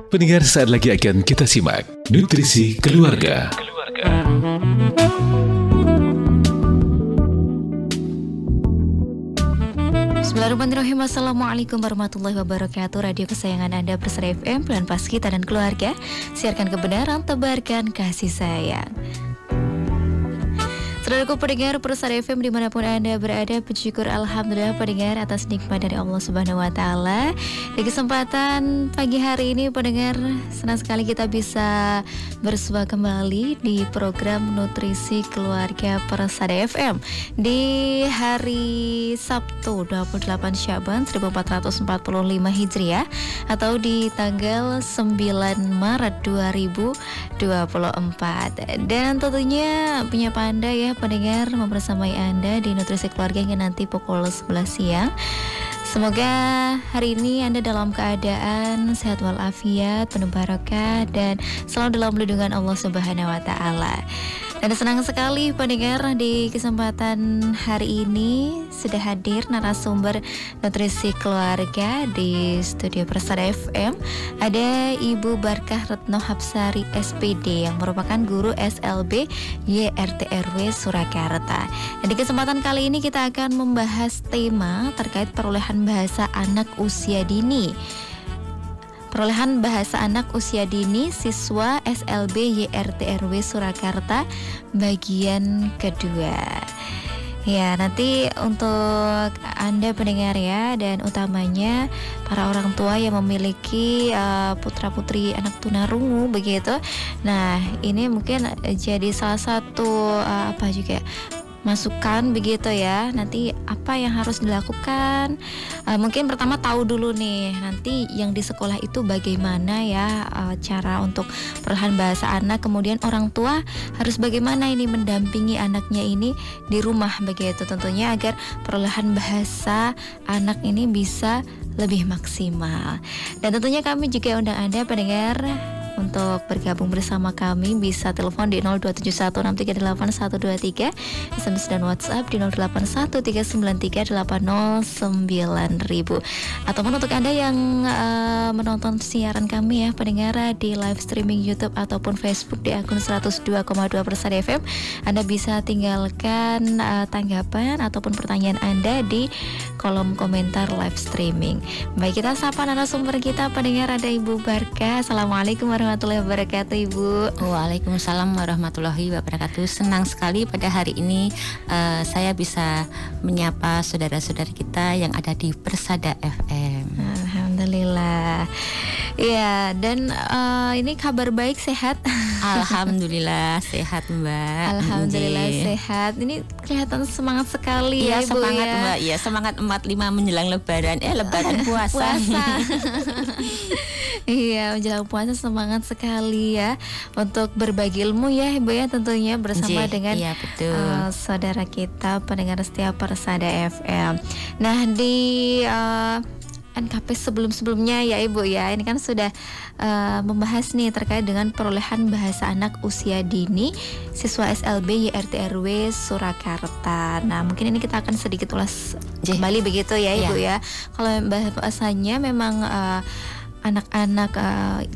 Pendengar, saat lagi akan kita simak Nutrisi Keluarga. Bismillahirrahmanirrahim. Assalamualaikum warahmatullahi wabarakatuh. Radio kesayangan Anda, Persada FM, Bulan Pas Kita dan Keluarga. Siarkan kebenaran, tebarkan kasih sayang. Saudaraku pendengar Persada FM dimanapun Anda berada, puji syukur alhamdulillah pendengar atas nikmat dari Allah Subhanahu wa Ta'ala. Di kesempatan pagi hari ini pendengar, senang sekali kita bisa bersua kembali di program Nutrisi Keluarga Persada FM di hari Sabtu 28 Syaban 1445 Hijriah atau di tanggal 9 Maret 2024. Dan tentunya penyapa Anda ya pendengar membersamai Anda di Nutrisi Keluarga hingga nanti pukul 11 siang. Semoga hari ini Anda dalam keadaan sehat walafiat, penuh barokah dan selalu dalam lindungan Allah Subhanahu wa Ta'ala. Dan senang sekali pendengar di kesempatan hari ini sudah hadir narasumber Nutrisi Keluarga di studio Persada FM. Ada Ibu Barkah Retno Hapsari SPD yang merupakan guru SLB YRTRW Surakarta. Dan di kesempatan kali ini kita akan membahas tema terkait perolehan bahasa anak usia dini. Perolehan bahasa anak usia dini siswa SLB YRTRW Surakarta bagian kedua. Ya, nanti untuk Anda pendengar ya, dan utamanya para orang tua yang memiliki putra-putri anak tunarungu begitu. Nah, ini mungkin jadi salah satu masukan begitu ya, nanti apa yang harus dilakukan. Mungkin pertama tahu dulu nih nanti yang di sekolah itu bagaimana ya cara untuk perolehan bahasa anak, kemudian orang tua harus bagaimana ini mendampingi anaknya ini di rumah begitu, tentunya agar perolehan bahasa anak ini bisa lebih maksimal. Dan tentunya kami juga undang Anda pendengar untuk bergabung bersama kami, bisa telepon di 02716381123, SMS dan WhatsApp di 081393809000. Ataupun untuk Anda yang menonton siaran kami ya pendengar di live streaming YouTube ataupun Facebook di akun 102,2 Persada FM, Anda bisa tinggalkan tanggapan ataupun pertanyaan Anda di kolom komentar live streaming. Baik, kita sapa narasumber kita pendengar, ada Ibu Barkah. Assalamualaikum warahmatullahi wabarakatuh, Ibu. Waalaikumsalam warahmatullahi wabarakatuh. Senang sekali pada hari ini saya bisa menyapa saudara-saudara kita yang ada di Persada FM. Alhamdulillah. Ya, dan ini kabar baik, sehat? Alhamdulillah sehat, Mbak. Alhamdulillah sehat. Ini kelihatan semangat sekali ya, Ibu, semangat ya. Mbak. Ya, semangat 45 menjelang lebaran. Lebaran puasa. Iya, menjelang puasa semangat sekali ya untuk berbagi ilmu ya, Ibu ya, tentunya bersama dengan saudara kita pendengar setia Persada FM. Nah, di NKP sebelum-sebelumnya ya Ibu ya, ini kan sudah membahas nih terkait dengan perolehan bahasa anak usia dini siswa SLB YRTRW Surakarta. Nah, mungkin ini kita akan sedikit ulas kembali begitu ya Ibu ya. Kalau bahasanya memang anak-anak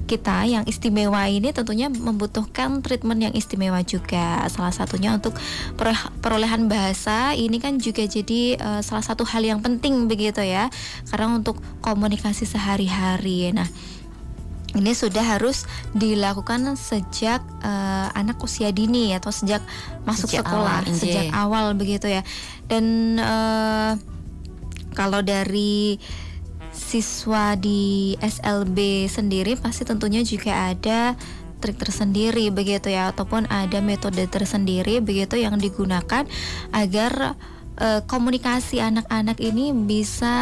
kita yang istimewa ini tentunya membutuhkan treatment yang istimewa juga. Salah satunya untuk perolehan bahasa ini kan juga jadi salah satu hal yang penting begitu ya, karena untuk komunikasi sehari-hari. Nah, ini sudah harus dilakukan sejak anak usia dini atau sejak masuk sekolah, sejak awal begitu ya. Dan kalau dari siswa di SLB sendiri pasti tentunya juga ada trik tersendiri begitu ya, ataupun ada metode tersendiri begitu yang digunakan agar komunikasi anak-anak ini bisa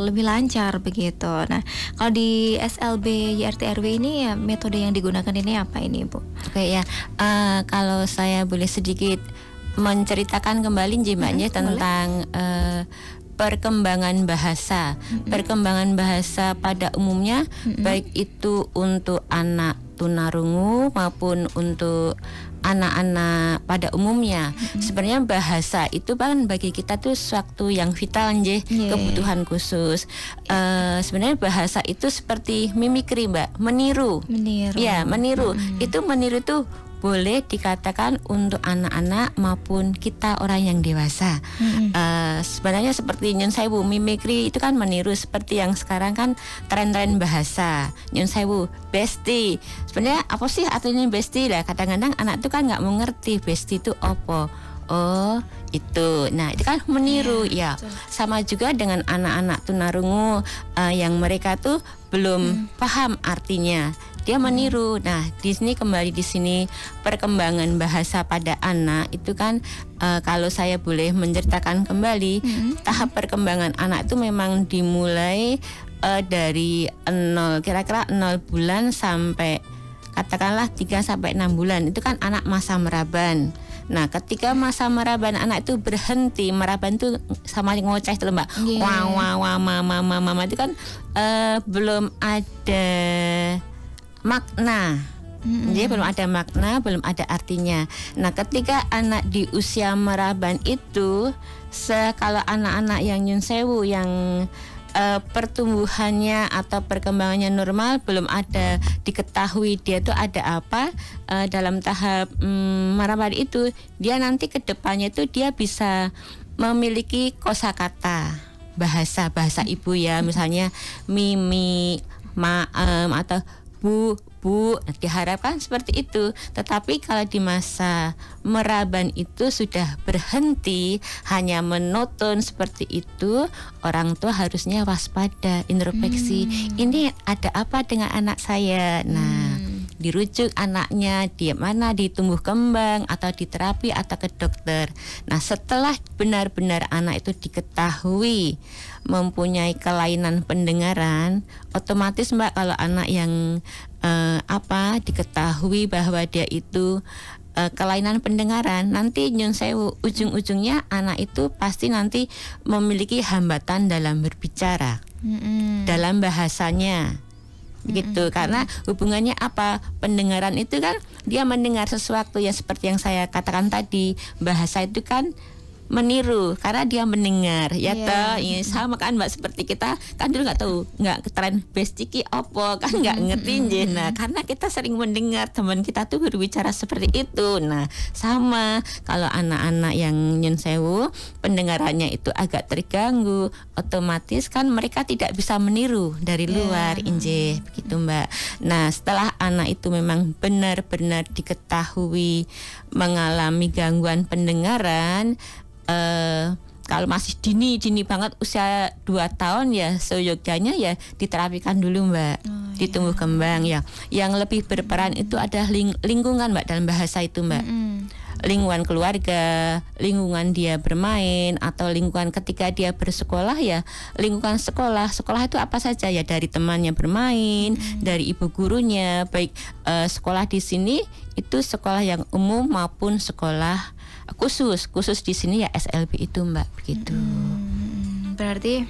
lebih lancar begitu. Nah, kalau di SLB YRTRW ini ya, metode yang digunakan ini apa ini, Bu? Oke ya, kalau saya boleh sedikit menceritakan kembali Mbaknya tentang perkembangan bahasa. Perkembangan bahasa pada umumnya baik itu untuk anak tunarungu maupun untuk anak-anak pada umumnya. Sebenarnya bahasa itu kan bagi kita tuh suatu yang vital nggih, kebutuhan khusus. Sebenarnya bahasa itu seperti mimikri, Mbak, meniru. Ya, meniru. Itu meniru tuh boleh dikatakan untuk anak-anak maupun kita orang yang dewasa. Sebenarnya seperti nyun sewu, mimikri itu kan meniru, seperti yang sekarang kan tren-tren bahasa nyun sewu, besti. Sebenarnya apa sih artinya besti lah? Kadang-kadang anak itu kan nggak mengerti besti itu apa. Oh itu, nah itu kan meniru ya. Sama juga dengan anak-anak tunarungu yang mereka tuh belum paham artinya, dia meniru. Nah di sini perkembangan bahasa pada anak itu kan kalau saya boleh menceritakan kembali, tahap perkembangan anak itu memang dimulai dari 0, kira-kira 0 bulan sampai katakanlah 3 sampai 6 bulan. Itu kan anak masa meraban. Nah ketika masa meraban anak itu berhenti, meraban itu sama ngoceh itu Mbak, wah wah wah mama itu kan belum ada makna. Jadi belum ada makna, belum ada artinya. Nah ketika anak di usia meraban itu, kalau anak-anak yang nyun sewu yang pertumbuhannya atau perkembangannya normal, belum ada diketahui dia itu ada apa dalam tahap meraban itu, dia nanti ke depannya itu dia bisa memiliki kosakata bahasa ibu ya, misalnya mimi, maem atau bu, diharapkan seperti itu. Tetapi kalau di masa meraban itu sudah berhenti hanya menonton seperti itu, orang tua harusnya waspada, introspeksi. Ini ada apa dengan anak saya? Nah, dirujuk anaknya di mana, di tumbuh kembang atau di terapi atau ke dokter. Nah, setelah benar-benar anak itu diketahui mempunyai kelainan pendengaran, otomatis Mbak, kalau anak yang diketahui bahwa dia itu kelainan pendengaran, nanti nyun sewu ujung-ujungnya anak itu pasti nanti memiliki hambatan dalam berbicara, dalam bahasanya. Gitu, karena hubungannya apa? Pendengaran itu kan dia mendengar sesuatu yang seperti yang saya katakan tadi, bahasa itu kan meniru karena dia mendengar ya toh. Ya, sama kan Mbak, seperti kita kan dulu nggak tren bestiki opo kan, nggak ngerti. Nah karena kita sering mendengar teman kita tuh berbicara seperti itu. Nah sama kalau anak-anak yang nyun sewu pendengarannya itu agak terganggu, otomatis kan mereka tidak bisa meniru dari luar inje begitu Mbak. Nah setelah anak itu memang benar-benar diketahui mengalami gangguan pendengaran, kalau masih dini banget usia 2 tahun ya seyogyanya ya diterapikan dulu Mbak, di tumbuh kembang ya. Yang lebih berperan itu ada lingkungan Mbak, dalam bahasa itu Mbak. Lingkungan keluarga, lingkungan dia bermain, atau lingkungan ketika dia bersekolah ya, lingkungan sekolah itu apa saja ya, dari temannya bermain, dari ibu gurunya, baik sekolah di sini itu sekolah yang umum maupun sekolah khusus di sini ya SLB itu Mbak, begitu. Berarti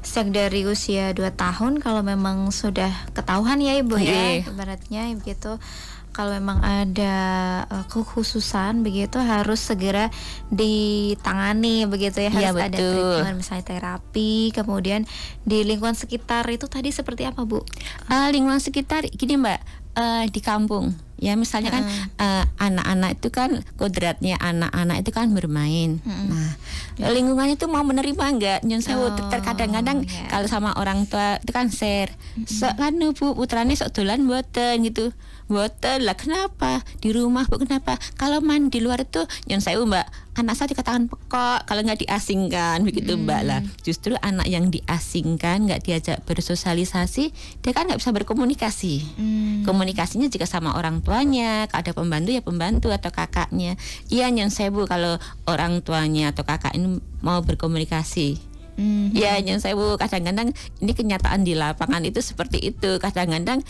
sejak dari usia 2 tahun kalau memang sudah ketahuan ya Ibu ya, ibaratnya begitu. Kalau memang ada kekhususan begitu harus segera ditangani begitu ya, harus ada treatment misalnya terapi. Kemudian di lingkungan sekitar itu tadi seperti apa Bu? Lingkungan sekitar gini Mbak, di kampung ya misalnya kan anak-anak itu kan kodratnya anak-anak itu kan bermain. Nah lingkungan itu mau menerima enggak? Nyun sewu terkadang-kadang kalau sama orang tua itu kan share, sok kan Bu putrane sok dolan mboten gitu. Boten lah, kenapa di rumah Bu, kenapa kalau main di luar itu nyun sewu Mbak, anak saya dikatakan pekok kalau nggak diasingkan begitu Mbak. Lah justru anak yang diasingkan, nggak diajak bersosialisasi, dia kan nggak bisa berkomunikasi. Komunikasinya jika sama orang tuanya, ada pembantu ya pembantu atau kakaknya. Iya nyun sewu kalau orang tuanya atau kakak ini mau berkomunikasi Ya yang saya kadang-kadang ini kenyataan di lapangan itu seperti itu. Kadang-kadang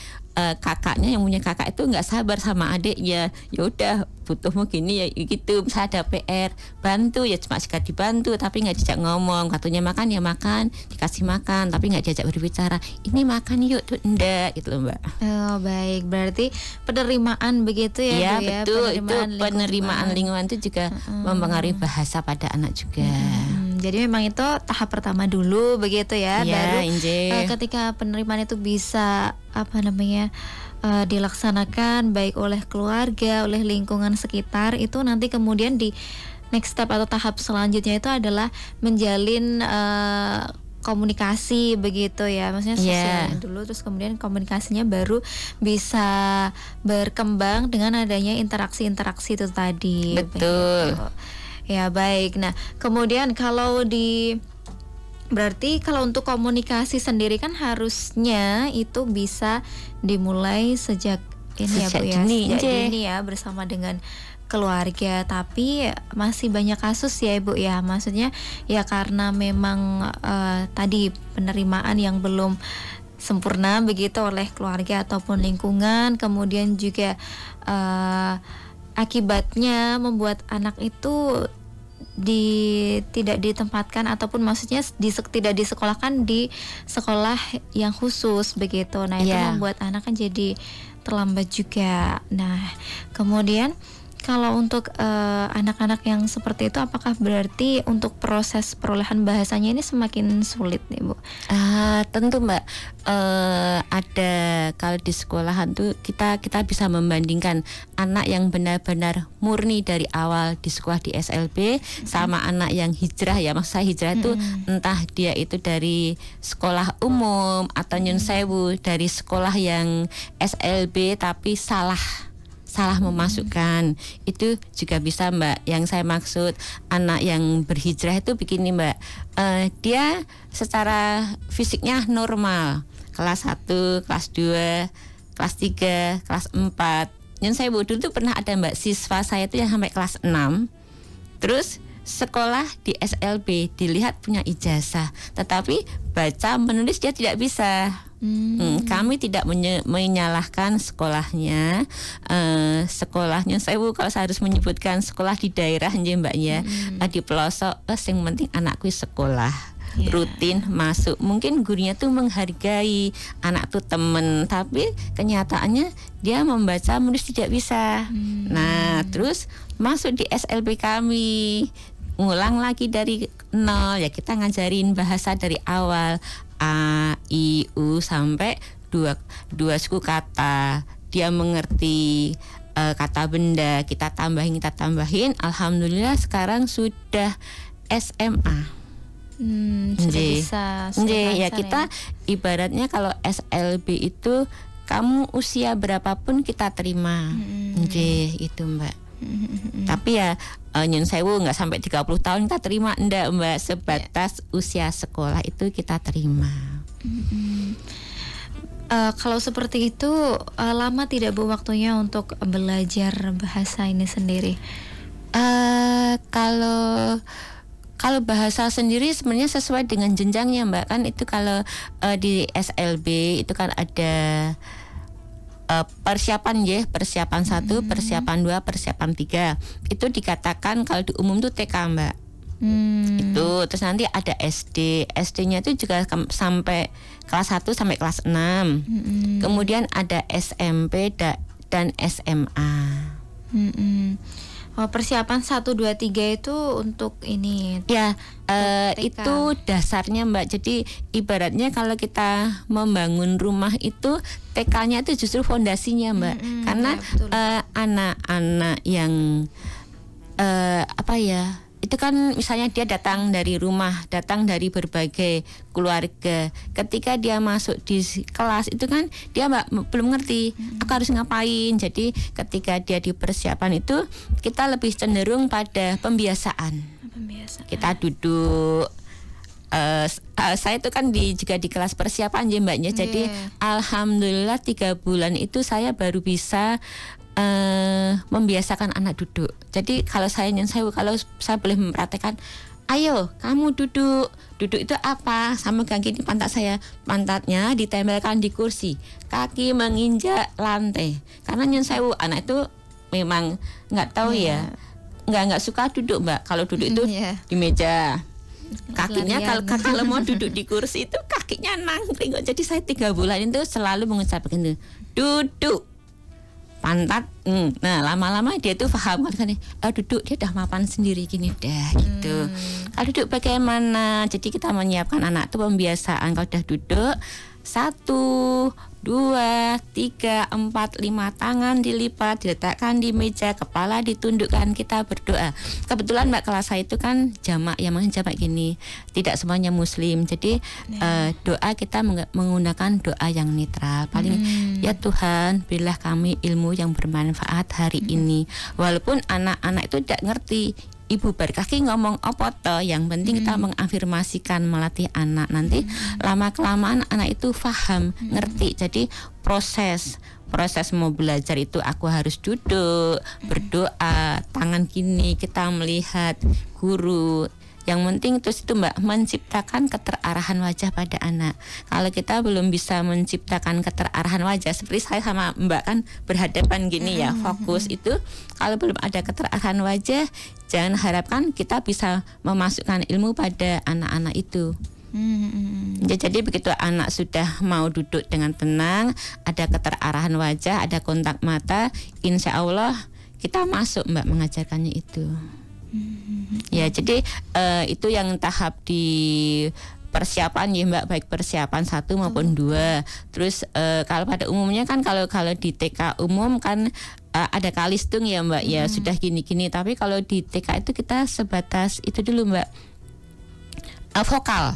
kakaknya yang punya kakak itu nggak sabar sama adiknya. Ya udah butuhmu gini ya gitu. Misalnya ada PR bantu ya cuma sekedar dibantu tapi nggak diajak ngomong. Katanya makan ya makan, dikasih makan tapi nggak diajak berbicara. Ini makan yuk tuh enggak gitu loh Mbak. Oh baik, berarti penerimaan begitu ya. Ya Bu, betul, penerimaan itu penerimaan lingkungan itu juga mempengaruhi bahasa pada anak juga. Jadi memang itu tahap pertama dulu begitu ya, baru ketika penerimaan itu bisa dilaksanakan baik oleh keluarga, oleh lingkungan sekitar, itu nanti kemudian di next step atau tahap selanjutnya itu adalah menjalin komunikasi begitu ya, maksudnya sosialnya dulu, terus kemudian komunikasinya baru bisa berkembang dengan adanya interaksi-interaksi itu tadi. Betul. Begitu. Ya baik. Nah kemudian berarti kalau untuk komunikasi sendiri kan harusnya itu bisa dimulai sejak ini sejak ya Bu ya, sejak dini ya bersama dengan keluarga. Tapi masih banyak kasus ya Ibu ya, maksudnya ya karena memang tadi penerimaan yang belum sempurna begitu oleh keluarga ataupun lingkungan, kemudian juga akibatnya membuat anak itu tidak ditempatkan ataupun maksudnya tidak disekolahkan di sekolah yang khusus begitu. Nah itu membuat anak kan jadi terlambat juga. Nah kemudian kalau untuk anak-anak yang seperti itu, apakah berarti untuk proses perolehan bahasanya ini semakin sulit nih Bu? Tentu Mbak, ada kalau di sekolahan tuh kita bisa membandingkan anak yang benar-benar murni dari awal di sekolah di SLB sama anak yang hijrah ya. Maksud saya hijrah itu entah dia itu dari sekolah umum atau nyun sewu dari sekolah yang SLB tapi salah memasukkan, itu juga bisa Mbak. Yang saya maksud anak yang berhijrah itu begini Mbak, dia secara fisiknya normal, kelas 1, kelas 2, kelas 3, kelas 4. Yang saya dulu tuh pernah ada Mbak, siswa saya itu yang sampai kelas 6 terus sekolah di SLB, dilihat punya ijazah tetapi baca menulis dia tidak bisa. Kami tidak menyalahkan sekolahnya. Sekolahnya saya kalau saya harus menyebutkan sekolah di daerah Mbak ya, di pelosok, yang penting anakku sekolah rutin masuk. Mungkin gurunya tuh menghargai anak tuh temen, tapi kenyataannya dia membaca menulis tidak bisa. Nah terus masuk di SLB kami, ngulang lagi dari nol ya, kita ngajarin bahasa dari awal A, I, U sampai dua suku kata. Dia mengerti kata benda, kita tambahin. Alhamdulillah sekarang sudah SMA. Sudah bisa ya kita ibaratnya kalau SLB itu kamu usia berapapun kita terima. Itu Mbak. Tapi ya nyun sewu nggak sampai 30 tahun kita terima, enggak Mbak, sebatas usia sekolah itu kita terima. Kalau seperti itu lama tidak Bu waktunya untuk belajar bahasa ini sendiri? Kalau bahasa sendiri sebenarnya sesuai dengan jenjangnya Mbak, kan itu kalau di SLB itu kan ada persiapan 1, persiapan 2, persiapan 3. Itu dikatakan kalau di umum tuh TK Mbak. Itu terus nanti ada SD-nya itu juga sampai kelas 1 sampai kelas 6. Kemudian ada SMP dan SMA. Persiapan 1, 2, 3 itu untuk ini ya, itu dasarnya Mbak. Jadi ibaratnya kalau kita membangun rumah itu TK-nya itu justru fondasinya Mbak. Karena anak-anak yang itu kan misalnya dia datang dari rumah, datang dari berbagai keluarga. Ketika dia masuk di kelas itu kan dia belum ngerti aku harus ngapain. Jadi ketika dia di persiapan itu kita lebih cenderung pada pembiasaan. Kita duduk. Saya itu kan juga di kelas persiapan ya Mbaknya. Jadi alhamdulillah 3 bulan itu saya baru bisa membiasakan anak duduk. Jadi kalau saya boleh mempraktekkan, ayo kamu duduk. Duduk itu apa? Sama kayak gini pantat saya. Pantatnya ditempelkan di kursi, kaki menginjak lantai. Karena nyun sewu anak itu memang nggak tahu ya, nggak suka duduk Mbak. Kalau duduk itu di meja. Kakinya kalau mau duduk di kursi itu kakinya nangkring. Jadi saya 3 bulan itu selalu mengucapkan itu, duduk. Pantat, nah lama-lama dia tuh paham kan, duduk dia udah mapan sendiri gini dah gitu. Kalau duduk bagaimana? Jadi kita menyiapkan anak tuh pembiasaan. Kalau udah duduk 1, 2, 3, 4, 5 tangan dilipat, diletakkan di meja, kepala ditundukkan, kita berdoa. Kebetulan Mbak kelas saya itu kan jamak, ya jamak gini, tidak semuanya muslim. Jadi doa kita menggunakan doa yang netral. Paling ya Tuhan, berilah kami ilmu yang bermanfaat hari ini. Walaupun anak-anak itu tidak ngerti Ibu berkaki ngomong apa toh, yang penting kita mengafirmasikan, melatih anak. Nanti lama-kelamaan anak itu paham, ngerti. Jadi proses mau belajar itu aku harus duduk, berdoa, tangan gini, kita melihat guru. Yang penting terus itu Mbak, menciptakan keterarahan wajah pada anak. Kalau kita belum bisa menciptakan keterarahan wajah, seperti saya sama Mbak kan berhadapan gini ya, fokus itu, kalau belum ada keterarahan wajah, jangan harapkan kita bisa memasukkan ilmu pada anak-anak itu. Jadi begitu anak sudah mau duduk dengan tenang, ada keterarahan wajah, ada kontak mata, insya Allah kita masuk Mbak mengajarkannya itu. Ya, jadi itu yang tahap di persiapan ya Mbak, baik persiapan 1 maupun 2. Terus kalau pada umumnya kan kalau di TK umum kan ada kalistung ya Mbak, ya sudah gini-gini. Tapi kalau di TK itu kita sebatas itu dulu Mbak, vokal.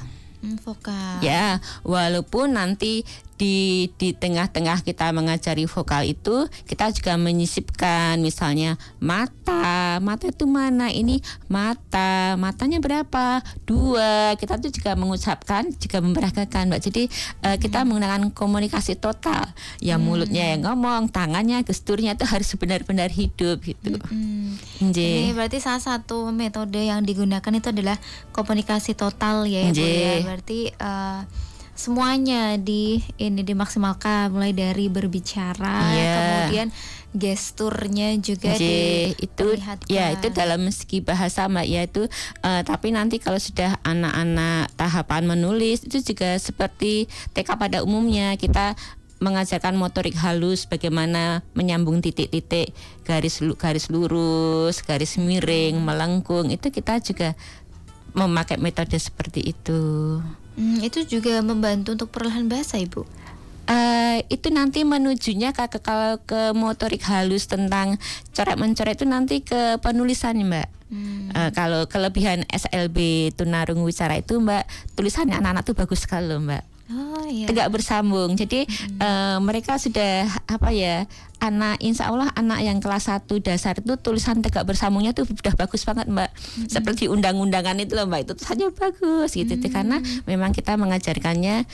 Vokal. Ya, walaupun nanti di tengah-tengah kita mengajari vokal itu, kita juga menyisipkan misalnya mata itu mana, ini matanya berapa, 2, kita tuh juga mengucapkan, juga memperagakan Mbak. Jadi kita menggunakan komunikasi total, ya mulutnya yang ngomong, tangannya, gesturnya itu harus benar-benar hidup gitu. Ini berarti salah satu metode yang digunakan itu adalah komunikasi total ya Ibu ya. Berarti semuanya dimaksimalkan, mulai dari berbicara, kemudian gesturnya juga diperlihatkan. Ya itu dalam segi bahasa Mbak ya itu. Tapi nanti kalau sudah anak-anak tahapan menulis itu juga seperti TK pada umumnya, kita mengajarkan motorik halus, bagaimana menyambung titik-titik, garis lurus, garis miring, melengkung. Itu kita juga memakai metode seperti itu. Itu juga membantu untuk perlahan bahasa Ibu? Itu nanti menujunya kalau ke motorik halus tentang coret-mencoret itu nanti ke penulisan Mbak. Kalau kelebihan SLB tunarungu wicara itu Mbak, tulisannya anak-anak tuh bagus sekali loh Mbak. Tegak bersambung. Jadi mereka sudah insya Allah anak yang kelas 1 dasar itu tulisan tegak bersambungnya tuh udah bagus banget Mbak. Seperti undang-undangan itu loh Mbak, itu tulisannya bagus gitu. Karena memang kita mengajarkannya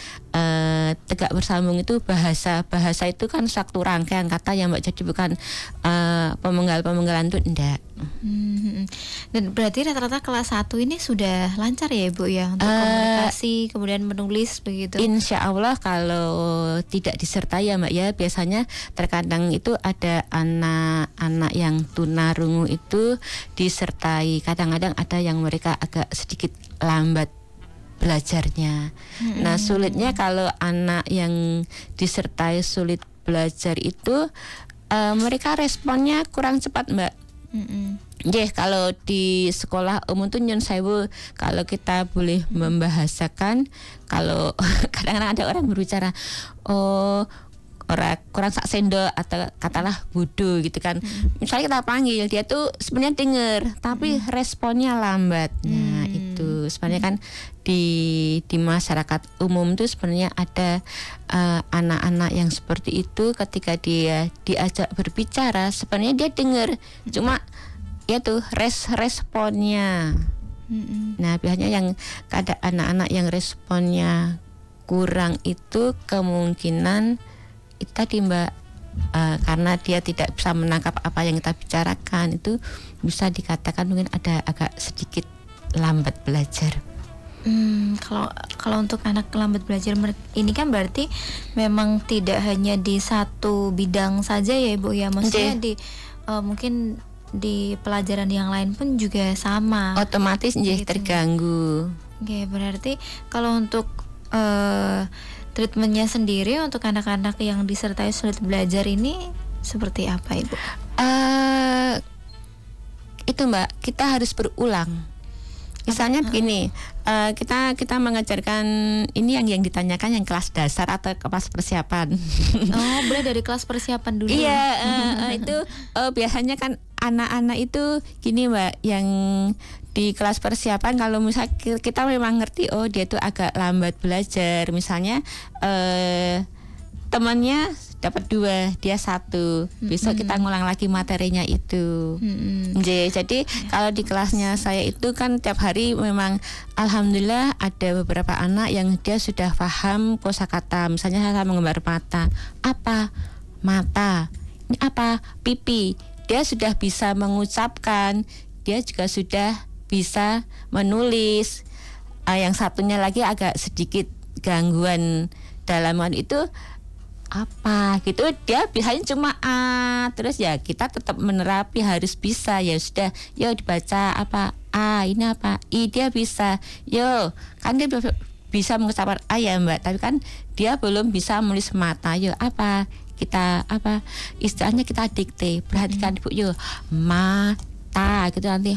tegak bersambung itu bahasa itu kan suatu rangkaian kata ya Mbak. Jadi bukan pemenggal-pemenggalan itu enggak. Dan berarti rata-rata kelas 1 ini sudah lancar ya Ibu ya untuk komunikasi kemudian menulis begitu? Insya Allah kalau tidak disertai ya Mbak ya, biasanya terkadang itu ada anak-anak yang tunarungu itu disertai, kadang-kadang ada yang mereka agak sedikit lambat belajarnya. Nah sulitnya kalau anak yang disertai sulit belajar itu mereka responnya kurang cepat Mbak. Kalau di sekolah umum tuh nyun sewu, kalau kita boleh membahasakan, kalau kadang-kadang ada orang berbicara orang kurang sak sendok atau katalah bodoh gitu kan. Misalnya kita panggil, dia tuh sebenarnya dengar tapi responnya lambat. Nah itu sebenarnya kan di masyarakat umum tuh sebenarnya ada anak-anak yang seperti itu, ketika dia diajak berbicara sebenarnya dia dengar, cuma ya tuh responnya. Nah biasanya yang ada anak-anak yang responnya kurang itu kemungkinan itu tadi Mbak, karena dia tidak bisa menangkap apa yang kita bicarakan, itu bisa dikatakan mungkin ada agak sedikit lambat belajar. Kalau untuk anak lambat belajar ini kan berarti memang tidak hanya di satu bidang saja ya Ibu ya, maksudnya di mungkin di pelajaran yang lain pun juga sama. Otomatis gitu. Terganggu. Oke, berarti kalau untuk treatmentnya sendiri untuk anak-anak yang disertai sulit belajar ini seperti apa Ibu? Itu Mbak, kita harus berulang. Misalnya begini, kita mengajarkan ini yang ditanyakan yang kelas dasar atau kelas persiapan. Oh, boleh dari kelas persiapan dulu. Iya, itu biasanya kan anak-anak itu gini Mbak, yang di kelas persiapan kalau misalnya kita memang ngerti, oh dia tuh agak lambat belajar. Misalnya temannya dapat 2, dia 1. Besok kita ngulang lagi materinya itu. Jadi kalau di kelasnya saya itu kan tiap hari memang alhamdulillah ada beberapa anak yang dia sudah paham kosakata. Misalnya saya menggambar mata. Apa? Mata. Ini apa? Pipi. Dia sudah bisa mengucapkan. Dia juga sudah bisa menulis. Yang satunya lagi agak sedikit gangguan dalam itu apa gitu, dia biasanya cuma A, terus ya kita tetap menerapi harus bisa, ya sudah, yo dibaca apa A, ini apa I, dia bisa, yo kan dia bisa mengucapkan A ya Mbak, tapi kan dia belum bisa menulis mata, yo apa kita apa istilahnya kita dikte, perhatikan Ibu, yo mata gitu nanti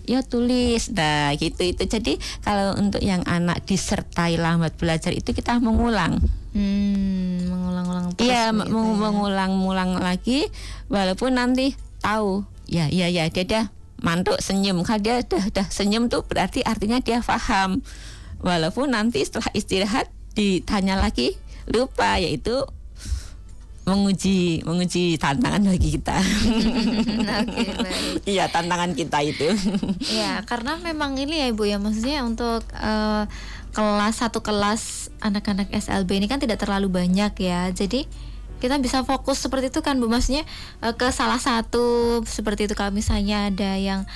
ya tulis, nah gitu itu. Jadi kalau untuk yang anak disertai lambat belajar itu kita mengulang, mengulang-ulang terus. Iya, mengulang-ulang lagi, walaupun nanti tahu, ya dia dah mantuk senyum, kan dia dah senyum tuh berarti artinya dia paham, walaupun nanti setelah istirahat ditanya lagi lupa, yaitu menguji tantangan bagi kita. Oke, baik. Iya, tantangan kita itu. Ya, karena memang ini ya Ibu ya, maksudnya untuk satu kelas anak-anak SLB ini kan tidak terlalu banyak ya. Jadi kita bisa fokus seperti itu kan Bu, maksudnya ke salah satu seperti itu. Kalau misalnya ada yang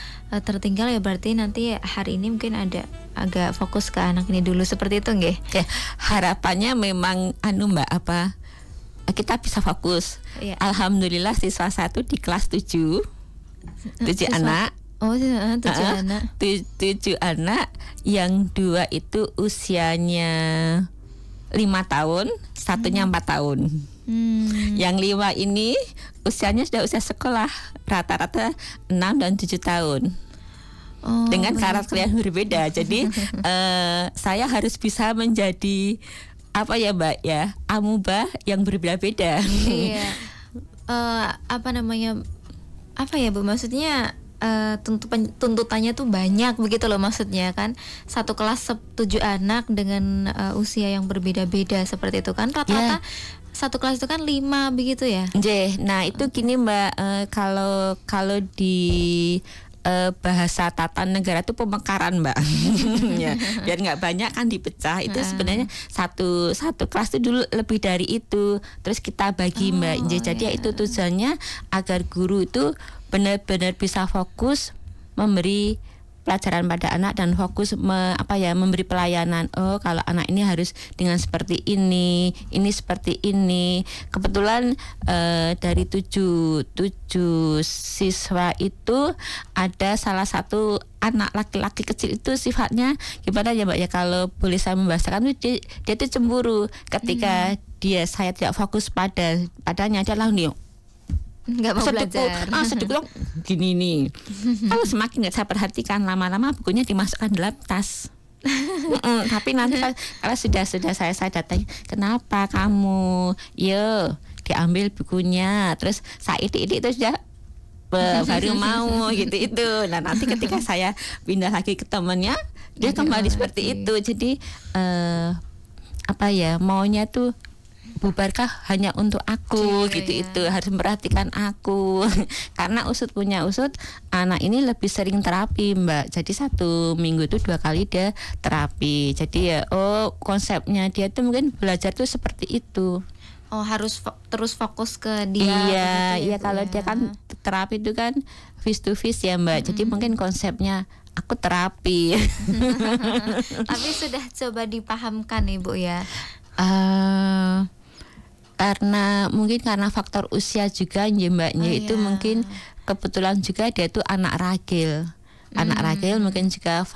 tertinggal ya berarti nanti hari ini mungkin ada agak fokus ke anak ini dulu, seperti itu nggih? Ya, harapannya memang Mbak apa? Kita bisa fokus. Iya. Alhamdulillah siswa 1 di kelas 7 anak. Oh, 7 anak. 7 anak, yang 2 itu usianya 5 tahun, satunya 4 tahun. Yang 5 ini usianya sudah usia sekolah, rata-rata 6 dan 7 tahun. Dengan karakter yang berbeda. Jadi saya harus bisa menjadi apa ya Mbak ya, amubah yang berbeda-beda. Iya. Apa namanya? Apa ya Bu? Maksudnya tuntutannya tuh banyak begitu loh, maksudnya kan satu kelas 7 anak dengan usia yang berbeda-beda seperti itu kan, rata-rata satu kelas itu kan 5 begitu ya. Nah itu gini Mbak, kalau di bahasa tata negara itu pemekaran Mbak. Ya, biar nggak banyak kan dipecah. Itu sebenarnya satu kelas itu dulu lebih dari itu. Terus kita bagi Mbak. Jadi ya itu tujuannya agar guru itu benar-benar bisa fokus memberi pelajaran pada anak dan fokus memberi pelayanan. Oh, kalau anak ini harus dengan seperti ini seperti ini. Kebetulan dari 7 siswa itu ada salah satu anak laki-laki kecil itu sifatnya gimana ya Mbak ya, kalau boleh saya membahasakan dia itu cemburu ketika saya tidak fokus padanya, dia langsung nggak mau belajar. Sedikit gini nih. Kalau semakin nggak saya perhatikan, lama-lama bukunya dimasukkan dalam tas. Tapi nanti kalau sudah saya datang, kenapa kamu? Yo, diambil bukunya. Terus saya itu sudah baru mau gitu itu. Nah nanti ketika saya pindah lagi ke temannya, dia kembali seperti itu. Jadi maunya tuh bubarkah hanya untuk aku itu harus memperhatikan aku. Karena usut punya usut, anak ini lebih sering terapi Mbak. Jadi 1 minggu itu 2 kali dia terapi. Jadi ya konsepnya dia tuh mungkin belajar tuh seperti itu. Harus terus fokus ke dia. Iya kalau dia kan terapi itu kan face to face ya Mbak. Jadi mungkin konsepnya aku terapi. Tapi sudah coba dipahamkan Ibu ya? Karena mungkin karena faktor usia juga mbaknya itu mungkin kebetulan juga dia tuh anak ragil. Anak ragil mungkin juga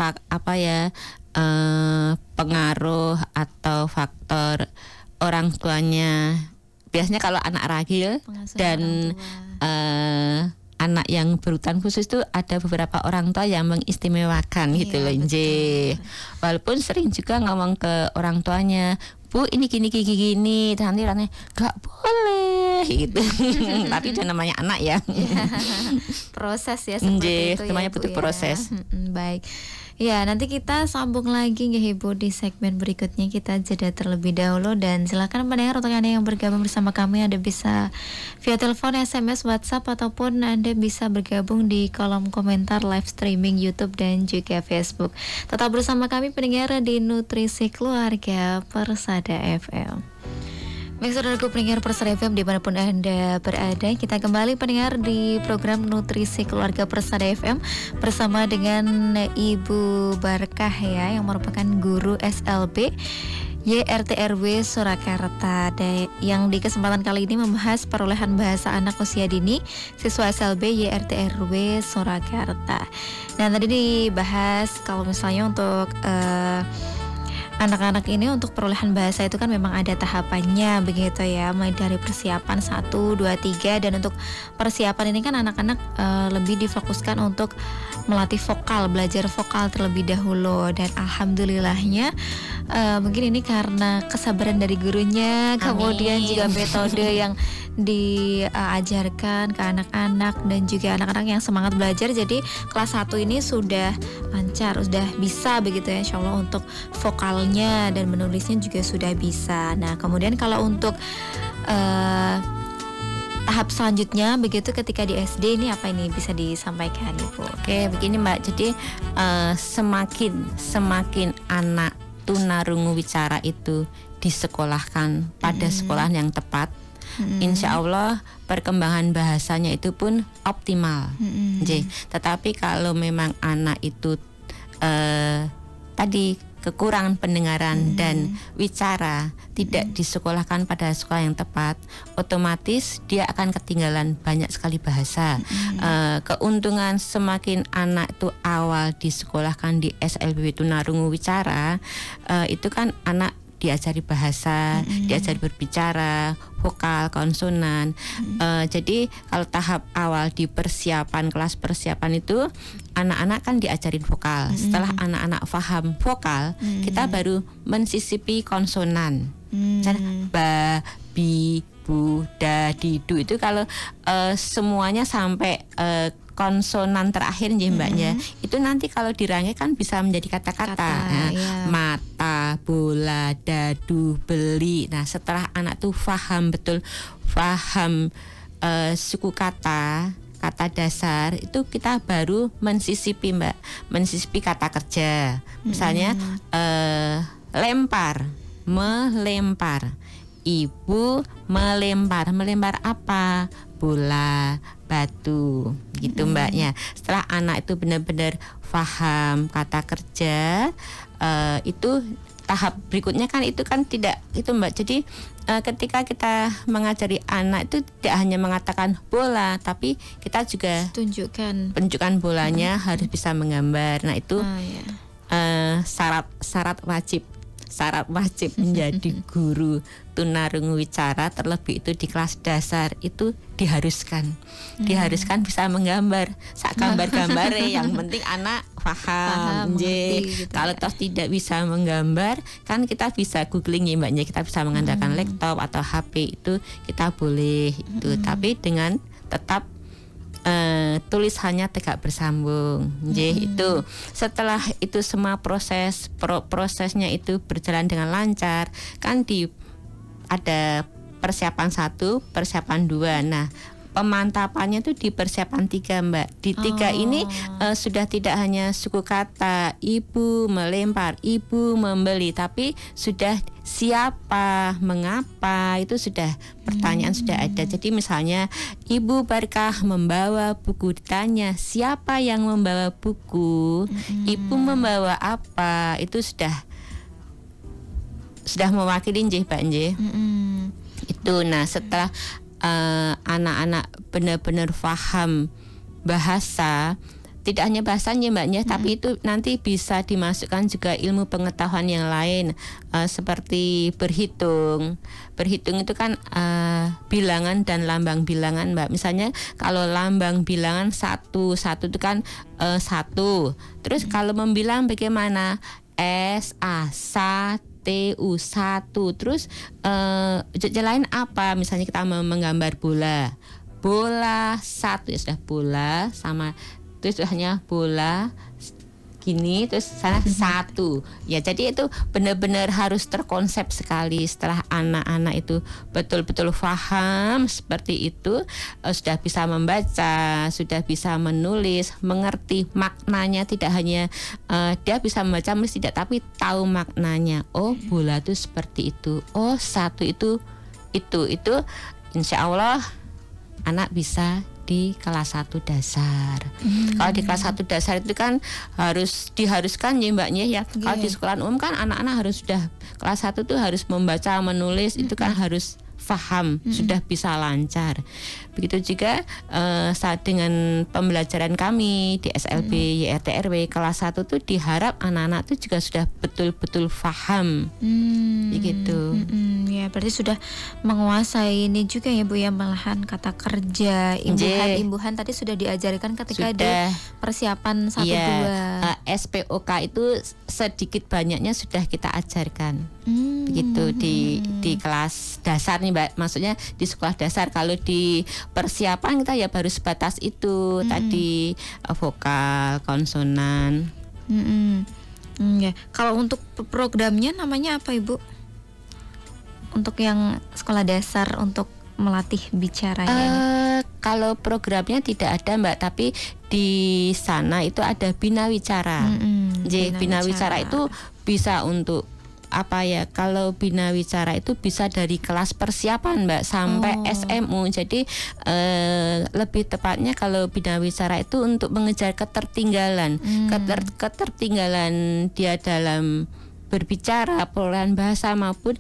pengaruh atau faktor orang tuanya. Biasanya kalau anak ragil dan anak yang berkebutuhan khusus itu ada beberapa orang tua yang mengistimewakan gitu loh, walaupun sering juga ngomong ke orang tuanya, Bu ini gini, nanti orangnya gak boleh gitu. Tapi itu namanya anak ya. Proses ya seperti itu namanya ya, butuh proses. Baik. Ya, nanti kita sambung lagi ya Ibu di segmen berikutnya. Kita jeda terlebih dahulu dan silakan pendengar untuk Anda yang bergabung bersama kami, Anda bisa via telepon, SMS, WhatsApp ataupun Anda bisa bergabung di kolom komentar live streaming YouTube dan juga Facebook. Tetap bersama kami pendengar di Nutrisi Keluarga Persada FM. Baik saudaraku pendengar Persada FM dimanapun Anda berada, kita kembali pendengar di program Nutrisi Keluarga Persada FM bersama dengan Ibu Barkah ya, yang merupakan guru SLB YRTRW Surakarta, yang di kesempatan kali ini membahas perolehan bahasa anak usia dini siswa SLB YRTRW Surakarta. Nah tadi dibahas kalau misalnya untuk anak-anak ini untuk perolehan bahasa itu kan memang ada tahapannya begitu ya, mulai dari persiapan 1, 2, 3, dan untuk persiapan ini kan anak-anak lebih difokuskan untuk melatih vokal, belajar vokal terlebih dahulu, dan alhamdulillahnya mungkin ini karena kesabaran dari gurunya. Amin. Kemudian juga metode yang diajarkan ke anak-anak dan juga anak-anak yang semangat belajar, jadi kelas 1 ini sudah lancar, sudah bisa begitu ya insya Allah untuk vokalnya, dan menulisnya juga sudah bisa. Nah kemudian kalau untuk tahap selanjutnya begitu ketika di SD ini apa ini bisa disampaikan Ibu? Oke begini Mbak, jadi semakin anak tunarungu wicara itu disekolahkan pada sekolah yang tepat, insya Allah perkembangan bahasanya itu pun optimal. Tetapi kalau memang anak itu tadi kekurangan pendengaran dan wicara, tidak disekolahkan pada sekolah yang tepat, otomatis dia akan ketinggalan banyak sekali bahasa. Keuntungan semakin anak itu awal disekolahkan di SLB tunarungu wicara, itu kan anak diajari bahasa, diajari berbicara, vokal, konsonan. Jadi kalau tahap awal di persiapan, kelas persiapan itu anak-anak kan diajarin vokal. Setelah anak-anak paham vokal, kita baru mensisipi konsonan. Ba, bi, bu, da, di, du, itu kalau semuanya sampai konsonan terakhir ya mbaknya, itu nanti kalau dirangkai kan bisa menjadi kata-kata. Mata, bola, dadu, beli. Nah setelah anak tuh paham betul, paham suku kata dasar, itu kita baru mensisipi mbak, mensisipi kata kerja. Misalnya lempar, melempar. Ibu melempar apa? Bola, batu, gitu mbaknya. Setelah anak itu benar-benar paham kata kerja, itu tahap berikutnya kan itu kan tidak itu mbak. Jadi ketika kita mengajari anak itu tidak hanya mengatakan bola, tapi kita juga tunjukkan bolanya, harus bisa menggambar. Nah itu syarat wajib menjadi guru tunarungu wicara, terlebih itu di kelas dasar itu diharuskan bisa menggambar sak gambar-gambar yang penting anak paham gitu. Kalau toh tidak bisa menggambar kan kita bisa googling ya mbaknya, kita bisa mengandalkan laptop atau HP, itu kita boleh itu, tapi dengan tetap tulisannya tegak bersambung. Itu setelah itu semua prosesnya itu berjalan dengan lancar, kan ada persiapan 1, persiapan 2. Nah pemantapannya tuh di persiapan 3 Mbak. Di 3 ini sudah tidak hanya suku kata, ibu melempar, ibu membeli, tapi sudah siapa, mengapa, itu sudah pertanyaan sudah ada. Jadi misalnya Ibu Barkah membawa buku, ditanya siapa yang membawa buku, ibu membawa apa, itu sudah mewakili nggih Mbak nggih. Itu. Nah, setelah anak-anak benar-benar paham bahasa, tidak hanya bahasanya Mbaknya, tapi itu nanti bisa dimasukkan juga ilmu pengetahuan yang lain, seperti berhitung. Berhitung itu kan bilangan dan lambang bilangan Mbak. Misalnya kalau lambang bilangan satu itu kan 1. Terus kalau membilang bagaimana? SATU 1. Terus lain apa? Misalnya kita menggambar bola. Bola 1 ya sudah, bola sama terus hanya bola gini, terus sana 1 ya. Jadi itu benar-benar harus terkonsep sekali. Setelah anak-anak itu betul-betul paham seperti itu, sudah bisa membaca, sudah bisa menulis, mengerti maknanya, tidak hanya dia bisa membaca menulis tidak, tapi tahu maknanya. Oh, bola itu seperti itu, oh 1 itu insya Allah anak bisa di kelas 1 dasar. Kalau di kelas 1 dasar itu kan diharuskan ya Mbaknya ya. Kalau di sekolah umum kan anak-anak harus sudah kelas 1 tuh harus membaca, menulis, itu kan harus paham, sudah bisa lancar. Begitu juga saat dengan pembelajaran kami di SLB YRTRW kelas 1 tuh diharap anak-anak tuh juga sudah betul-betul paham. Begitu. Ya, berarti sudah menguasai ini juga ya Bu ya, malahan kata kerja, imbuhan tadi sudah diajarkan ketika di persiapan 1-2. SPOK itu sedikit banyaknya sudah kita ajarkan. Begitu di kelas dasar nih Mbak, maksudnya di sekolah dasar. Kalau di persiapan kita ya baru sebatas itu tadi, vokal, konsonan. Ya. Kalau untuk programnya namanya apa Ibu? Untuk yang sekolah dasar untuk melatih bicaranya. Kalau programnya tidak ada Mbak, tapi di sana itu ada Bina Wicara. Bina Wicara itu bisa untuk apa ya, kalau Bina Wicara itu bisa dari kelas persiapan Mbak sampai SMU. Jadi lebih tepatnya kalau Bina Wicara itu untuk mengejar ketertinggalan. Ketertinggalan dia dalam berbicara, perolehan bahasa maupun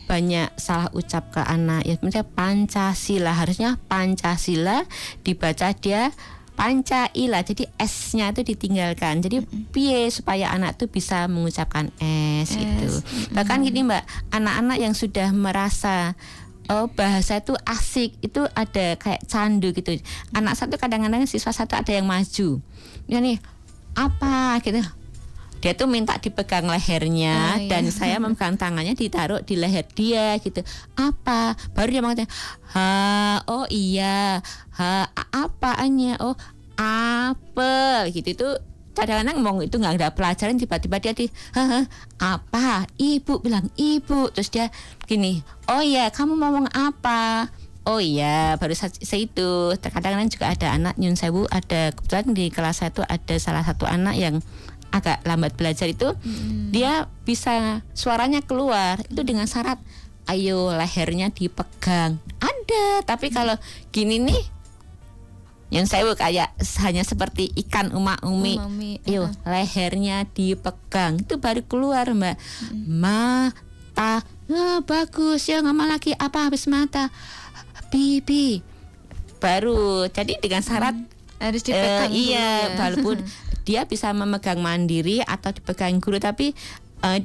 banyak salah ucap ke anak ya. Misalnya Pancasila, harusnya Pancasila dibaca dia Pancaila, jadi S-nya itu ditinggalkan. Jadi piye supaya anak tuh bisa mengucapkan S gitu. Bahkan gini Mbak, anak-anak yang sudah merasa bahasa itu asik, itu ada kayak candu gitu. Anak satu kadang-kadang siswa satu ada yang maju. Ya nih, apa gitu. Dia tuh minta dipegang lehernya dan saya memegang tangannya, ditaruh di leher dia gitu. Apa? Baru dia mengatakan, oh iya, apaannya? Oh, apel gitu. Itu kadang-kadang ngomong itu nggak ada pelajaran, tiba-tiba dia apa? Ibu bilang ibu, terus dia gini, oh iya, kamu ngomong apa? Oh iya, baru itu. Terkadang juga ada anak nyun sewu, ada kebetulan di kelas 1 ada salah satu anak yang agak lambat belajar itu, dia bisa suaranya keluar itu dengan syarat ayo lehernya dipegang. Ada, tapi kalau gini nih yang saya kayak hanya seperti ikan umi. Ayo lehernya dipegang, itu baru keluar Mbak. Mata, bagus ya, ngomong lagi apa habis mata, pipi, baru. Jadi dengan syarat harus dipegang. Iya, walaupun dia bisa memegang mandiri atau dipegang guru, tapi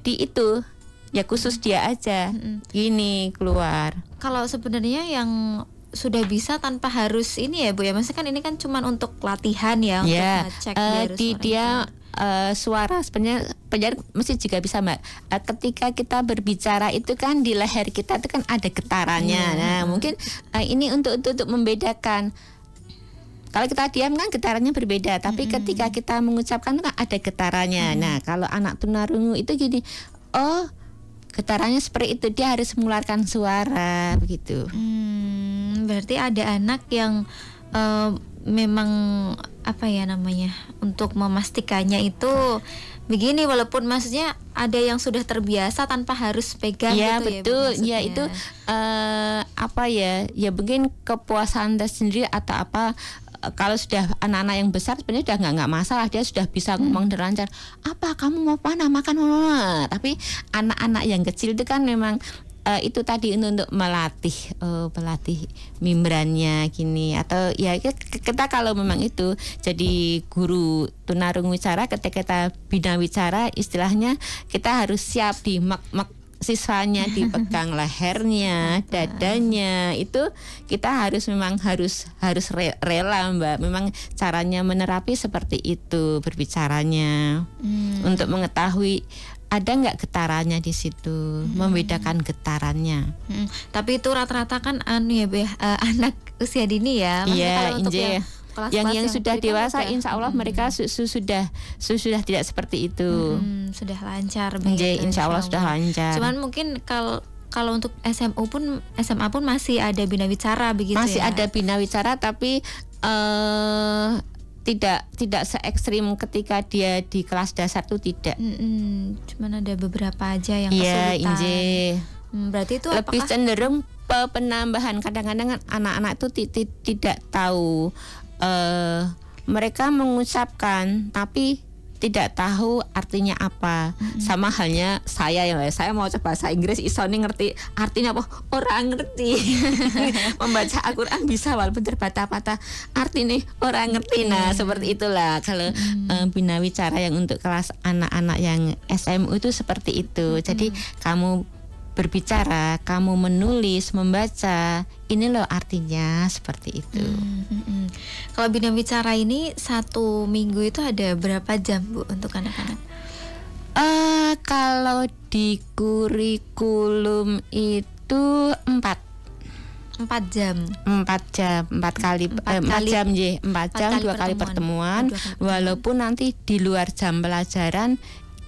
di itu ya khusus dia aja gini keluar. Kalau sebenarnya yang sudah bisa tanpa harus ini ya Bu ya, maksudnya kan ini kan cuma untuk latihan ya, untuk ngecek dia suara sebenarnya penyiar mesti juga bisa Mbak. Ketika kita berbicara itu kan di leher kita itu kan ada getarannya. Nah mungkin ini untuk membedakan. Kalau kita diam kan getarannya berbeda, tapi ketika kita mengucapkan kan ada getarannya. Nah, kalau anak tunarungu itu gini, getarannya seperti itu, dia harus mengeluarkan suara begitu. Berarti ada anak yang memang apa ya namanya, untuk memastikannya itu begini, walaupun maksudnya ada yang sudah terbiasa tanpa harus pegang ya, gitu betul. ya, Ya itu apa ya mungkin kepuasan tersendiri atau apa. Kalau sudah anak-anak yang besar sebenarnya sudah nggak masalah, dia sudah bisa ngomong dengan lancar. Apa kamu mau mana makan? Tapi anak-anak yang kecil itu kan memang itu tadi untuk melatih membrannya gini, atau ya kita kalau memang itu jadi guru tunarung wicara, ketika kita bina wicara istilahnya kita harus siap di mak siswanya dipegang lehernya, dadanya, itu kita memang harus rela Mbak. Memang caranya menerapi seperti itu berbicaranya, untuk mengetahui ada nggak getarannya di situ, membedakan getarannya. Tapi itu rata-rata kan anak usia dini ya. Iya, yang sudah dewasa insya Allah mereka sudah tidak seperti itu. Sudah lancar Insya Allah sudah lancar. Cuman mungkin kalau untuk SMA pun masih ada bina wicara begitu. Masih ada bina wicara, tapi tidak se ekstrim ketika dia di kelas dasar tuh tidak. Cuman ada beberapa aja yang kesulitan. Berarti itu lebih cenderung penambahan. Kadang-kadang anak-anak itu tidak tahu. Mereka mengucapkan tapi tidak tahu artinya apa. Sama halnya saya mau coba bahasa Inggris, isone ngerti artinya apa? Orang ngerti. Membaca Al-Quran bisa walaupun terbata-bata, artinya orang ngerti. Nah seperti itulah kalau bina wicara yang untuk kelas anak-anak yang SMU itu seperti itu. Jadi kamu berbicara, kamu menulis, membaca, ini loh artinya seperti itu. Kalau bina wicara ini 1 minggu itu ada berapa jam Bu untuk anak-anak? Kalau di kurikulum itu 4 jam. 4 kali 4 jam 2 kali pertemuan. Walaupun nanti di luar jam pelajaran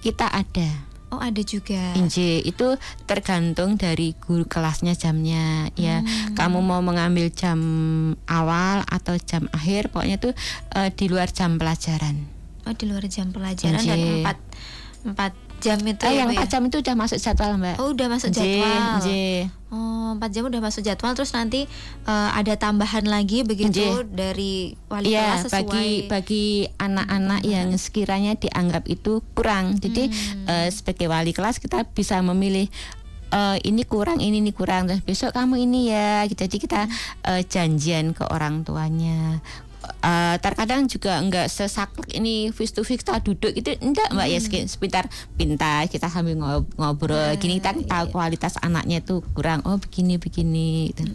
kita ada. Oh ada juga. Itu tergantung dari guru kelasnya jamnya ya. Kamu mau mengambil jam awal atau jam akhir, pokoknya tuh di luar jam pelajaran. Oh di luar jam pelajaran. Dan 4 jam itu yang 4 jam itu udah masuk jadwal Mbak. Oh udah masuk jadwal. Oh 4 jam udah masuk jadwal. Terus nanti ada tambahan lagi begitu dari wali kelas sesuai bagi anak-anak yang sekiranya dianggap itu kurang. Jadi sebagai wali kelas kita bisa memilih ini kurang, ini kurang, terus besok kamu ini ya. Jadi kita janjian ke orang tuanya. Terkadang juga enggak sesaklek ini face to face kita duduk itu enggak Mbak ya, sebentar pintar kita sambil ngobrol gini, kita tahu kualitas anaknya itu kurang, begini gitu.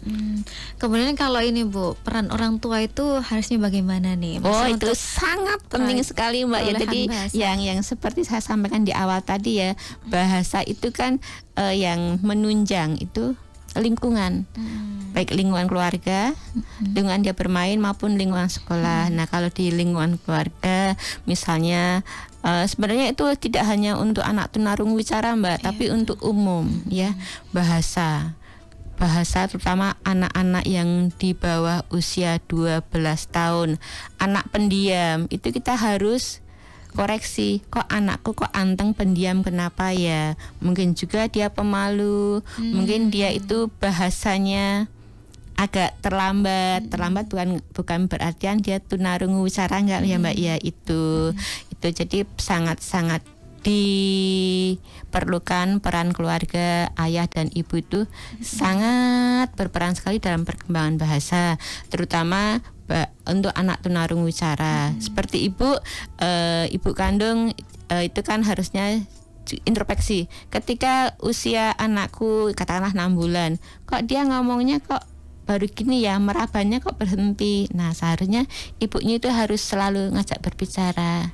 Kemudian kalau ini Bu, peran orang tua itu harusnya bagaimana nih? Itu sangat penting sekali Mbak ya. Jadi yang seperti saya sampaikan di awal tadi ya, bahasa itu kan yang menunjang itu lingkungan, baik lingkungan keluarga, lingkungan dia bermain maupun lingkungan sekolah. Nah kalau di lingkungan keluarga misalnya sebenarnya itu tidak hanya untuk anak tunarung wicara Mbak, tapi untuk umum ya, bahasa terutama anak-anak yang di bawah usia 12 tahun, anak pendiam, itu kita harus koreksi, kok anakku kok anteng pendiam, kenapa ya? Mungkin juga dia pemalu, mungkin dia itu bahasanya agak terlambat bukan berarti dia tunarungu wicara enggak ya Mbak ya, itu jadi sangat diperlukan peran keluarga, ayah dan ibu itu sangat berperan sekali dalam perkembangan bahasa, terutama untuk anak tunarung wicara. Seperti ibu kandung itu kan harusnya introspeksi. Ketika usia anakku katakanlah 6 bulan, kok dia ngomongnya kok baru gini ya, merabanya kok berhenti. Nah seharusnya ibunya itu harus selalu ngajak berbicara.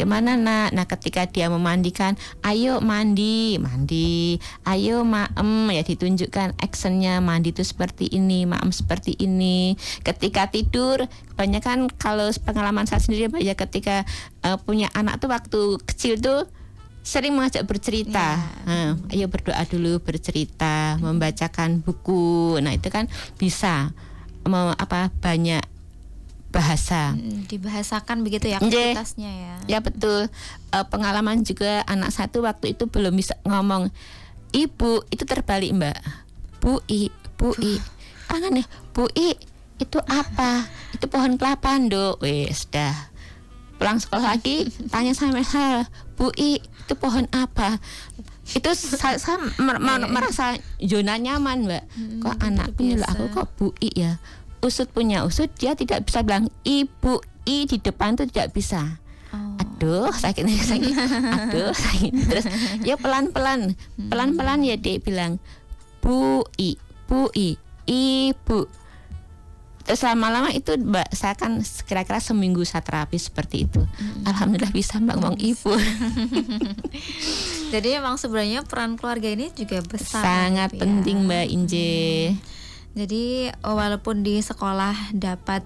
Gimana nak? Nah ketika dia memandikan, ayo mandi, ayo maem, ya ditunjukkan actionnya, mandi itu seperti ini, maem seperti ini. Ketika tidur, kebanyakan kalau pengalaman saya sendiri ya, ketika punya anak tuh waktu kecil tuh sering mengajak bercerita. Ayo berdoa dulu, bercerita, membacakan buku. Nah itu kan bisa banyak bahasa. Dibahasakan begitu ya aktivitasnya ya. Ya betul. Pengalaman juga anak satu waktu itu belum bisa ngomong ibu, itu terbalik Mbak. Bu I. Tangan nih, Bu I, itu apa? Itu pohon kelapa Nduk. Wes dah. Pulang sekolah lagi tanya sama saya, Bu I, itu pohon apa? Itu saya merasa zona nyaman Mbak. Kok anakku nyeluk aku kok Bu I ya? Usut punya usut, dia tidak bisa bilang ibu I di depan tuh tidak bisa. Aduh sakit. Aduh sakit. Terus ya pelan-pelan ya dia bilang Bu I, ibu. Terus lama-lama itu Mbak, saya kan kira-kira seminggu saya terapi seperti itu. Alhamdulillah bisa Mbak ngomong ibu. Jadi emang sebenarnya peran keluarga ini juga besar. Sangat penting Mbak Inje. Jadi walaupun di sekolah dapat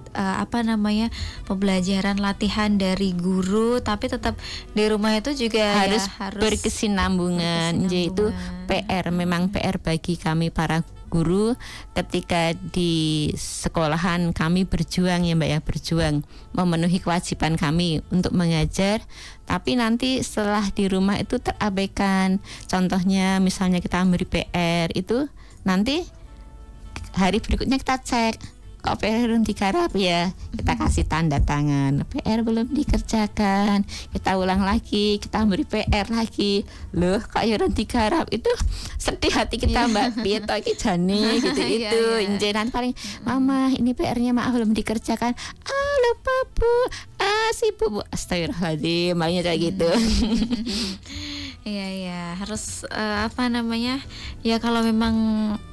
pembelajaran latihan dari guru, tapi tetap di rumah itu juga harus berkesinambungan. Jadi itu PR, memang PR bagi kami para guru. Ketika di sekolahan kami berjuang ya Mbak ya, berjuang memenuhi kewajiban kami untuk mengajar, tapi nanti setelah di rumah itu terabaikan. Contohnya misalnya kita memberi PR itu, nanti hari berikutnya kita cek, kok PR belum digarap ya, kita kasih tanda tangan, PR belum dikerjakan, kita ulang lagi, kita beri PR lagi, loh kok ya belum digarap. Itu sedih hati kita Mbak, piye to iki jane gitu-gitu. Injenan paling, mama ini PR-nya maaf belum dikerjakan, lupa Bu, sibuk Bu, astagfirullahaladzim, malingnya kayak gitu. Iya harus ya kalau memang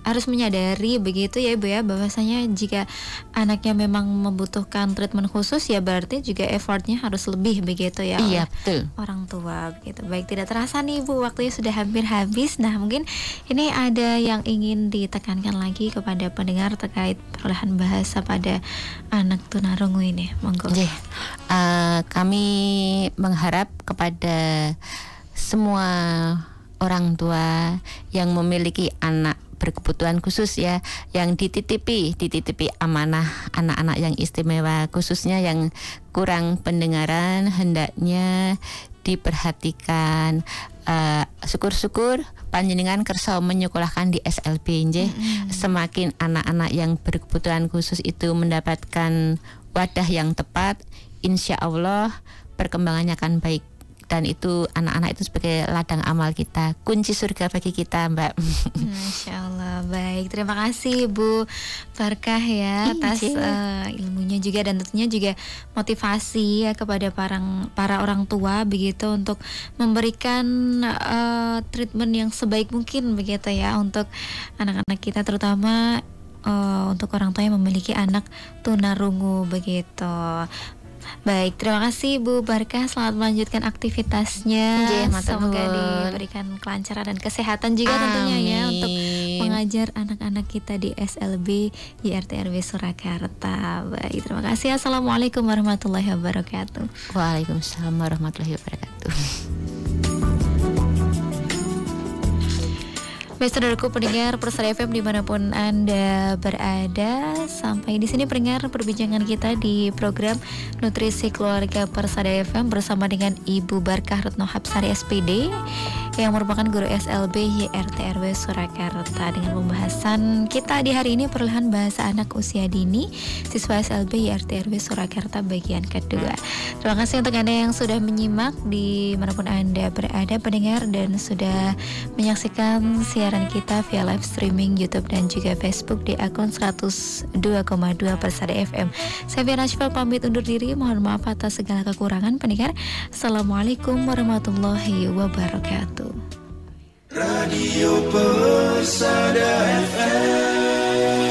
harus menyadari begitu ya Ibu ya, bahwasanya jika anaknya memang membutuhkan treatment khusus ya berarti juga effortnya harus lebih begitu ya. Iya betul. Orang tua begitu. Baik, tidak terasa nih Ibu, waktunya sudah hampir habis. Nah mungkin ini ada yang ingin ditekankan lagi kepada pendengar terkait perolehan bahasa pada anak tunarungu ini, monggo. Kami mengharap kepada semua orang tua yang memiliki anak berkebutuhan khusus ya, yang dititipi amanah anak-anak yang istimewa, khususnya yang kurang pendengaran, hendaknya diperhatikan. Syukur-syukur panjenengan kersa menyekolahkan di SLB nggih. Semakin anak-anak yang berkebutuhan khusus itu mendapatkan wadah yang tepat, insya Allah perkembangannya akan baik. Dan itu anak-anak itu sebagai ladang amal kita, kunci surga bagi kita Mbak. Masya Allah. Baik, terima kasih Bu Barkah ya atas ilmunya juga, dan tentunya juga motivasi ya kepada para orang tua begitu untuk memberikan treatment yang sebaik mungkin begitu ya untuk anak-anak kita, terutama untuk orang tua yang memiliki anak tunarungu begitu. Baik, terima kasih Bu Barkah, selamat melanjutkan aktivitasnya. Semoga diberikan kelancaran dan kesehatan juga tentunya ya untuk mengajar anak-anak kita di SLB YRT RW Surakarta. Baik, terima kasih. Assalamualaikum warahmatullahi wabarakatuh. Waalaikumsalam warahmatullahi wabarakatuh. Baik, saudaraku pendengar Persada FM dimanapun Anda berada, sampai di sini pendengar perbincangan kita di program Nutrisi Keluarga Persada FM bersama dengan Ibu Barkah Retno Hapsari SPD yang merupakan guru SLB YRT RW Surakarta, dengan pembahasan kita di hari ini perlahan bahasa anak usia dini siswa SLB YRT RW Surakarta bagian kedua. Terima kasih untuk Anda yang sudah menyimak dimanapun Anda berada pendengar, dan sudah menyaksikan siaran kita via live streaming YouTube dan juga Facebook di akun 102,2 Persada FM. Saya Fiana Syifal pamit undur diri, mohon maaf atas segala kekurangan pendengar. Assalamualaikum warahmatullahi wabarakatuh. Radio Persada FM.